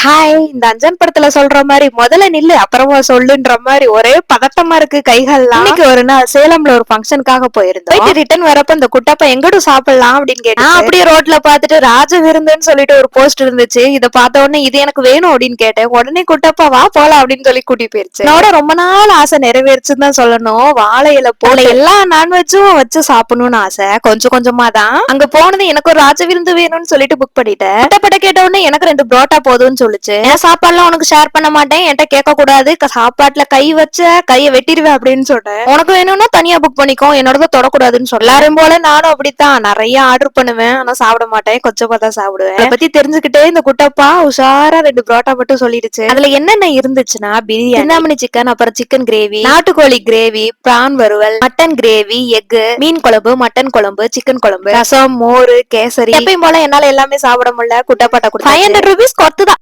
Hi, இந்த அஞ்சன் படத்துல சொல்ற மாதிரி முதல்ல நில்லு அப்புறமா சொல்லுன்ற மாதிரி ஒரே பதட்டமா இருக்கு கைகள்லாம். இன்னைக்கு ஒரு நாள் சேலம்ல ஒரு ஃபங்க்ஷனுக்காக போயிருந்தோம். போயிட்டு ரிட்டர்ன் வரப்ப இந்த குட்டப்பா எங்கடும் சாப்பிடலாம் அப்படின்னு கேட்டு அப்படியே ரோட்ல பாத்துட்டு ராஜ விருந்துன்னு சொல்லிட்டு ஒரு போஸ்ட் இருந்துச்சு. இதை பார்த்த உடனே இது எனக்கு வேணும் அப்படின்னு கேட்டேன். உடனே குட்டப்பா வா போலாம் அப்படின்னு சொல்லி கூட்டி போயிருச்சு. என்னோட ரொம்ப நாள் ஆசை நிறைவேறுச்சுன்னு தான் சொல்லணும். வாழை இலை போல எல்லா நான்வெஜ்ஜும் வச்சு சாப்பிடணும்னு ஆசை. கொஞ்சம் கொஞ்சமா தான் அங்க போனது. எனக்கு ஒரு ராஜ விருந்து வேணும்னு சொல்லிட்டு புக் பண்ணிட்டேன். குட்டப்பட்ட கேட்ட உடனே எனக்கு 2 புரோட்டா போதும்னு சொல்லுச்சு. என் சாப்பாடுலாம் உனக்கு ஷேர் பண்ண மாட்டேன், என்கிட்ட கேட்க கூடாது, சாப்பாட்டுல கை வச்ச கையை வெட்டிடுவேன் அப்படின்னு சொன்னேன். உனக்கு வேணும்னா தனியா புக் பண்ணிக்கோ, என்னோட தொடக்கூடாதுன்னு சொல்ல. எல்லாரும் போல நானும் அப்படித்தான் நிறைய ஆர்டர் பண்ணுவேன், ஆனா சாப்பிட மாட்டேன், கொஞ்சமா தான் சாப்பிடுவேன். அதை பத்தி தெரிஞ்சுக்கிட்டே இந்த குட்டப்பா உஷாரா 2 புரோட்டா மட்டும் சொல்லிடுச்சு. அதுல என்னென்ன இருந்துச்சுன்னா பிரியாணி, சிந்தாமணி சிக்கன், அப்புறம் சிக்கன் கிரேவி, நாட்டுக்கோழி கிரேவி, பிரான் வறுவல், மட்டன் கிரேவி, எக், மீன் குழம்பு, மட்டன் குழம்பு, சிக்கன் குழம்பு, ரசம், மோர், கேசரி. எப்பயும் போல என்னால எல்லாமே சாப்பிட முடியல. குட்டப்பாட்ட கொடுத்து ₹500 கொத்துதான்.